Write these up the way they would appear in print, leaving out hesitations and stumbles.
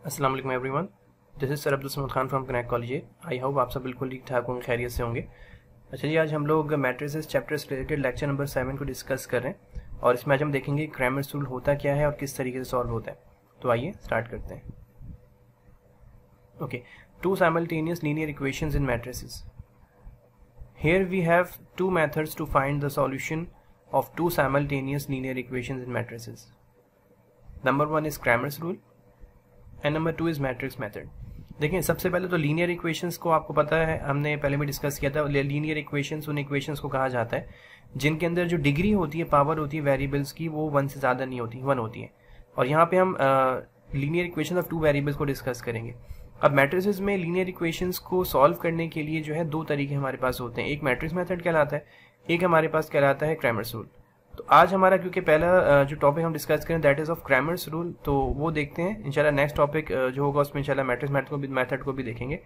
अस्सलाम वालेकुम everyone, this is sir Abdul Samad Khan from connect college. I hope आप सब बिल्कुल ठीक ठाक होंगे, खैरियत से होंगे। अच्छा जी, आज हम लोग मैट्रिसेस चैप्टर से रिलेटेड लेक्चर नंबर 7 को डिस्कस कर रहे हैं और इसमें आज हम देखेंगे क्रैमर्स रूल होता क्या है और किस तरीके से सॉल्व होता है। तो आइए स्टार्ट करते हैं। Okay, two simultaneous linear equations in matrices. Here we have two methods to find the solution of two simultaneous linear equations in matrices. Number one is Cramer's rule and number two is matrix method. देखिए, सबसे पहले तो linear equations को आपको पता है, हमने पहले भी डिस्कस किया था। लीनियर इक्वेशंस उन इक्वेशंस को कहा जाता है जिनके अंदर जो डिग्री होती है, पावर होती है वेरिएबल्स की, वो 1 से ज़्यादा नहीं होती, 1 होती है। और यहाँ पे हम लीनियर इक्वेशन ऑफ 2 वेरिएबल्स को डिस्कस करेंगे। अब मैट्रिसेस में लीनियर इक्वेशंस को सॉल्व करने के लिए जो है 2 तरीके हमारे पास होते हैं। एक मैट्रिक्स मेथड कहलाता है, एक हमारे पास कहलाता है क्रैमर्स रूल। तो आज हमारा क्योंकि पहला जो टॉपिक हम डिस्कस करें that is of Cramer's rule, तो वो देखते हैं इंशाल्लाह। नेक्स्ट टॉपिक जो होगा उसमें इंशाल्लाह मैट्रिक्स मेथड को भी देखेंगे।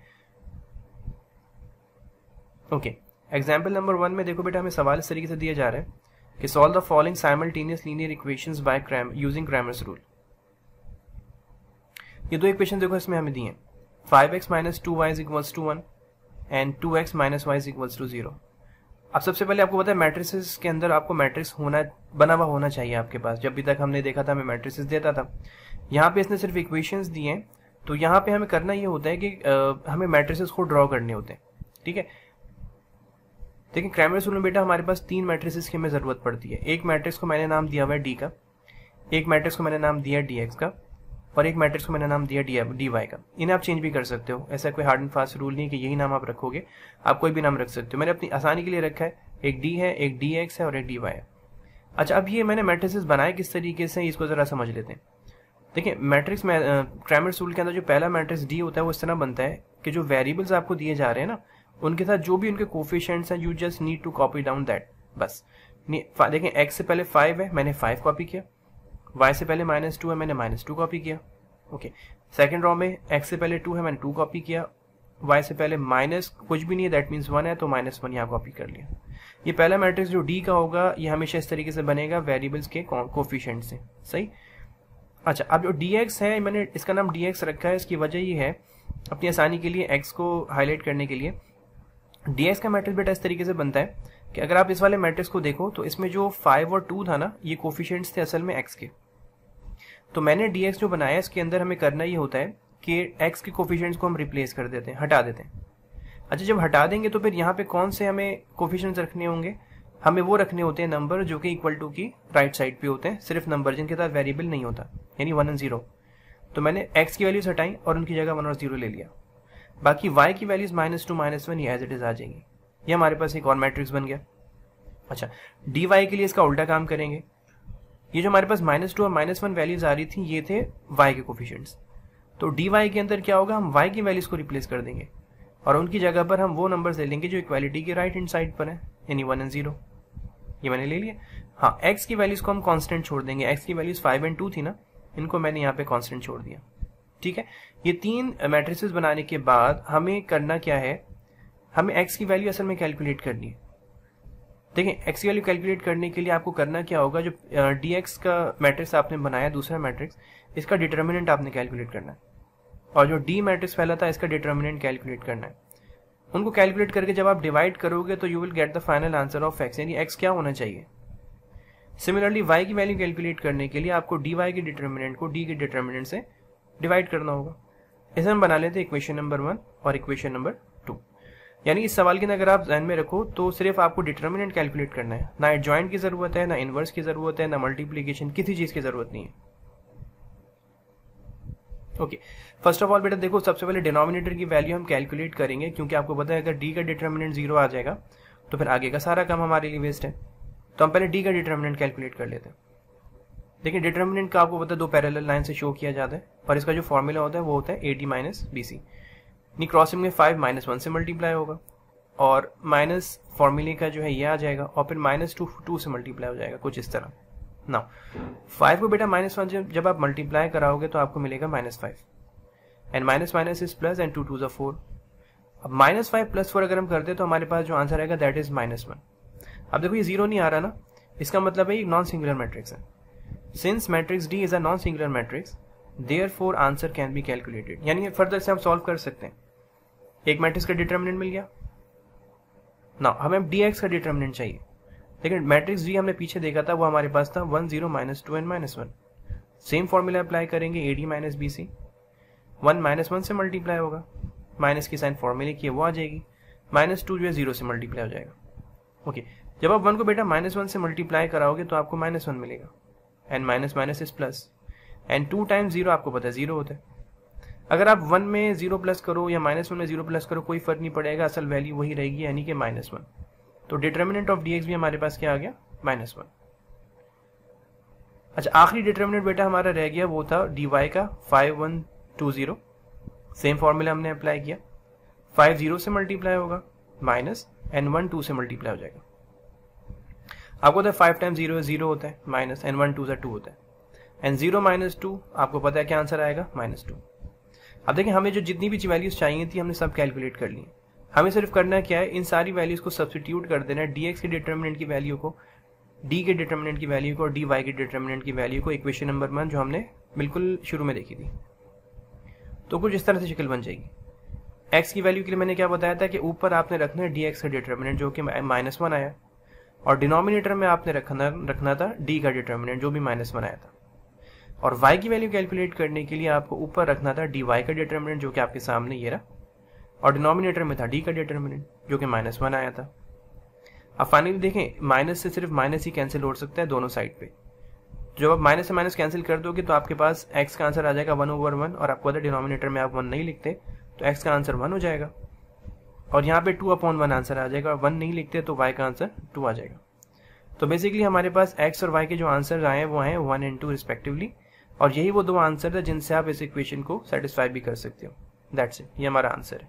ओके, एग्जाम्पल नंबर 1 में देखो बेटा, हमें सवाल इस तरीके से दिया जा रहा है कि solve the following simultaneous linear equations by using Cramer's rule. ये 2 इक्वेशन देखो इसमें हमें दी हैं, 5x minus 2y is equals to 1 and 2x minus y is equals to 0। अब सबसे पहले आपको पता है मैट्रिसेस के अंदर आपको मैट्रिक्स बना हुआ होना चाहिए आपके पास। जब भी तक हमने देखा था हमें मैट्रिसेस देता था, यहाँ पे इसने सिर्फ इक्वेशंस दिए हैं। तो यहाँ पे हमें करना ये होता है कि हमें मैट्रिसेस को ड्रॉ करने होते हैं, ठीक है। देखिए, क्रैमर्स रूल में बेटा हमारे पास 3 मैट्रिसेस की हमें जरूरत पड़ती है। एक मैट्रिक्स को मैंने नाम दिया हुआ है डी का, एक मैट्रिक्स को मैंने नाम दिया डी एक्स का, और एक मैट्रिक्स को मैंने नाम दिया डी वाई का। इन्हें आप चेंज भी कर सकते हो, ऐसा कोई हार्ड एंड फास्ट रूल नहीं कि यही नाम आप रखोगे, आप कोई भी नाम रख सकते हो। मैंने अपनी आसानी के लिए रखा है, एक डी है, एक डी एक्स है और एक डी वाई है। अच्छा, अब ये मैंने मैट्रिसेस बनाए किस तरीके से, इसको जरा समझ लेते हैं। देखिए, मैट्रिक्स में क्रैमर्स रूल के अंदर जो पहला मैट्रिक्स डी होता है वो इस तरह बनता है कि जो वेरिएबल्स आपको दिए जा रहे हैं ना, उनके साथ जो भी उनके कोफिशिएंट्स हैं, you just need to copy down that, बस। देखिए, एक्स से पहले 5 है, मैंने 5 कॉपी किया। वाई से पहले -2 है, मैंने -2 कॉपी किया। ओके, सेकंड रो में x से पहले 2 है, मैंने 2 कॉपी किया। y से पहले माइनस कुछ भी नहीं है, दैट मीन्स 1 है, तो -1 यहाँ कॉपी कर लिया। ये पहला मैट्रिक्स जो d का होगा ये हमेशा इस तरीके से बनेगा वेरिएबल्स के कोफिशिएंट से, सही। अच्छा, अब जो dx है, मैंने इसका नाम dx रखा है, इसकी वजह ये है अपनी आसानी के लिए x को हाईलाइट करने के लिए। dx का मैट्रिक्स बेटा इस तरीके से बनता है कि अगर आप इस वाले मैट्रिक्स को देखो तो इसमें जो 5 और 2 था ना, ये कोफिशिएंट्स थे असल में x के। तो मैंने dx जो बनाया इसके अंदर हमें करना ये होता है कि x के कोफिशिएंट्स को हम रिप्लेस कर देते हैं, हटा देते हैं। अच्छा, जब हटा देंगे तो फिर यहाँ पे कौन से हमें कोफिशिएंट्स रखने होंगे, हमें वो रखने होते हैं नंबर जो कि इक्वल टू की राइट साइड पे होते हैं, सिर्फ नंबर जिनके साथ वेरिएबल नहीं होता, यानी 1 और 0। तो मैंने x की वैल्यूज हटाई और उनकी जगह 1 और 0 ले लिया। बाकी y की वैल्यूज -2 -1 ये एज इट इज आ जाएंगी। ये हमारे पास एक और मैट्रिक्स बन गया। अच्छा, dy के लिए इसका उल्टा काम करेंगे। ये जो हमारे पास -2 और -1 वैल्यूज आ रही थी, ये थे y के कोफिशिएंट्स। तो dy के अंदर क्या होगा, हम y की वैल्यूज को रिप्लेस कर देंगे और उनकी जगह पर हम वो नंबर्स ले लेंगे जो इक्वालिटी के राइट हैंड साइड पर है, यानी 1 और 0। ये मैंने ले लिया। हाँ, x की वैल्यूज को हम कांस्टेंट छोड़ देंगे। x की वैल्यूज 5 और 2 थी ना, इनको मैंने यहाँ पे कांस्टेंट छोड़ दिया, ठीक है। ये 3 मैट्रिसेस बनाने के बाद हमें करना क्या है, हमें x की वैल्यू असल में कैलकुलेट करनी है। देखिए, x की वैल्यू कैलकुलेट करने के लिए आपको करना क्या होगा, जो dx का मैट्रिक्स आपने बनाया, दूसरा मैट्रिक्स, इसका डिटर्मिनेंट आपने कैलकुलेट करना है, और जो d मैट्रिक्स पहला था इसका डिटर्मिनेंट कैलकुलेट करना है। उनको कैलकुलेट करके जब आप डिवाइड करोगे तो you will get the final answer of x, यानी x क्या होना चाहिए। सिमिलरली y की वैल्यू कैलकुलेट करने के लिए आपको dy के डिटर्मिनेंट को d के डिटर्मिनेंट से डिवाइड करना होगा। इसे हम बना लेते हैं इक्वेशन नंबर 1 और इक्वेशन नंबर 2। यानी इस सवाल के अगर आप ध्यान में रखो तो सिर्फ आपको डिटर्मिनेंट कैलकुलेट करना है, ना एडजॉइंट की जरूरत है, ना इनवर्स की जरूरत है, ना मल्टीप्लिकेशन, किसी चीज की जरूरत नहीं है। ओके, फर्स्ट ऑफ ऑल बेटा देखो, सबसे पहले डिनोमिनेटर की वैल्यू हम कैलकुलेट करेंगे, क्योंकि आपको पता है अगर डी का डिटर्मिनेंट 0 आ जाएगा तो फिर आगे का सारा काम हमारे लिए वेस्ट है। तो हम पहले डी का डिटर्मिनेंट कैलकुलेट कर लेते हैं। देखिए, डिटर्मिनेंट का आपको पता है 2 पैरेलल लाइन से शो किया जाता है, और इसका जो फॉर्मूला होता है वो होता है AD - BC। क्रॉसिंग में 5 -1 से मल्टीप्लाई होगा, और माइनस फॉर्मूले का जो है ये आ जाएगा, और फिर -2 से मल्टीप्लाई हो जाएगा, कुछ इस तरह। नाउ 5 को बेटा -1 जब आप मल्टीप्लाई कराओगे तो आपको मिलेगा -5, and minus is plus, and 2 2 ज़ा 4। अब -5 + 4 अगर हम करते हैं तो हमारे पास जो आंसर आएगा दैट इज -1। अब देखो, ये 0 नहीं आ रहा ना, इसका मतलब है ये नॉन सिंगुलर मैट्रिक्स है। Since matrix D is a non singular matrix, therefore answer can be calculated. यानी फर्दर से हम सॉल्व कर सकते हैं। एक मैट्रिक्स का डिटर्मिनेंट मिल गया ना, हमें dx का डिटर्मिनेंट चाहिए। लेकिन मैट्रिक्स जी हमने पीछे देखा था, वो हमारे पास था 1 0 -2 n -1। सेम फॉर्मूला अप्लाई करेंगे, AD माइनस BC, 1 -1 से मल्टीप्लाई होगा, माइनस की साइन फॉर्मूले की वो आ जाएगी, -2 जो है 0 से मल्टीप्लाई हो जाएगा। ओके, जब आप 1 को बेटा -1 से मल्टीप्लाई कराओगे तो आपको -1 मिलेगा, and minus minus is plus, and 2 times 0 आपको पता है 0 होता है। अगर आप 1 में 0 प्लस करो या -1 में 0 प्लस करो कोई फर्क नहीं पड़ेगा, असल वैल्यू वही रहेगी, यानी कि -1। तो डिटर्मिनेंट ऑफ dx भी हमारे पास क्या आ गया, -1। अच्छा, आखिरी डिटर्मिनेंट बेटा हमारा रह गया, वो था dy का 5 1 2 0। सेम फॉर्मूला हमने अप्लाई किया, 5 0 से मल्टीप्लाई होगा, माइनस, एंड 1 2 से मल्टीप्लाई हो जाएगा। आपको पता है 5 टाइम्स 0 0 होता है, माइनस, एंड 1 2 से 2 होता है, एंड 0 -2 आपको पता है क्या आंसर आएगा, -2। अब देखिए, हमें जो जितनी भी वैल्यूज चाहिए थी हमने सब कैलकुलेट कर ली। हमें सिर्फ करना क्या है, इन सारी वैल्यूज को सब्स्टिट्यूट कर देना है, dx के डिटर्मिनेंट की वैल्यू को, d के डिटर्मिनेंट की वैल्यू को और dy के डिटर्मिनेंट की वैल्यू को इक्वेशन नंबर 1 जो हमने बिल्कुल शुरू में देखी थी। तो कुछ इस तरह से शक्ल बन जाएगी। x की वैल्यू के लिए मैंने क्या बताया था कि ऊपर आपने रखना है dx का डिटर्मिनेंट जो कि -1 आया, और डिनोमिनेटर में आपने रखना था d का डिटर्मिनेंट जो भी -1 आया था। और y की वैल्यू कैलकुलेट करने के लिए आपको ऊपर रखना था dy का डिटर्मिनेंट जो कि आपके सामने ये रहा, और डिनोमिनेटर में था d का डिटर्मिनेंट जो कि -1 आया था। अब फाइनली देखें, माइनस से सिर्फ माइनस ही कैंसिल हो सकता है दोनों साइड पे। जब आप माइनस से माइनस कैंसिल कर दोगे तो आपके पास x का आंसर आ जाएगा 1/1, और आपको अगर डिनोमिनेटर में आप 1 नहीं लिखते तो x का आंसर 1 हो जाएगा, और यहाँ पे 2/1 आंसर आ जाएगा, और 1 नहीं लिखते तो y का आंसर 2 आ जाएगा। तो बेसिकली हमारे पास x और y के जो आंसर आए वो आए 1 and 2 रिस्पेक्टिवली, और यही वो दो आंसर है जिनसे आप इस इक्वेशन को सेटिस्फाई भी कर सकते हो। दैट्स इट, ये हमारा आंसर है।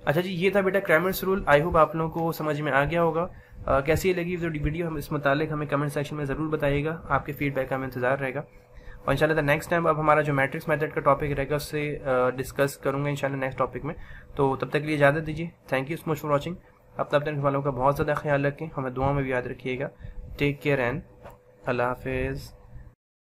अच्छा जी, ये था बेटा क्रैमर्स रूल। आई होप आप लोगों को समझ में आ गया होगा। कैसी लगी वीडियो हम इस मुतालिक हमें कमेंट सेक्शन में ज़रूर बताइएगा, आपके फीडबैक का हमें इंतजार रहेगा। और इंशाल्लाह नेक्स्ट टाइम अब हमारा जो मैट्रिक्स मेथड का टॉपिक रहेगा उससे डिस्कस करूंगा इंशाल्लाह नेक्स्ट टॉपिक में। तो तब तक के लिए इजाज़त दीजिए। Thank you so much for watching. अपने वालों का बहुत ज़्यादा ख्याल रखें, हमें दुआ में भी याद रखिएगा। टेक केयर एंड अल्लाह हाफिज़।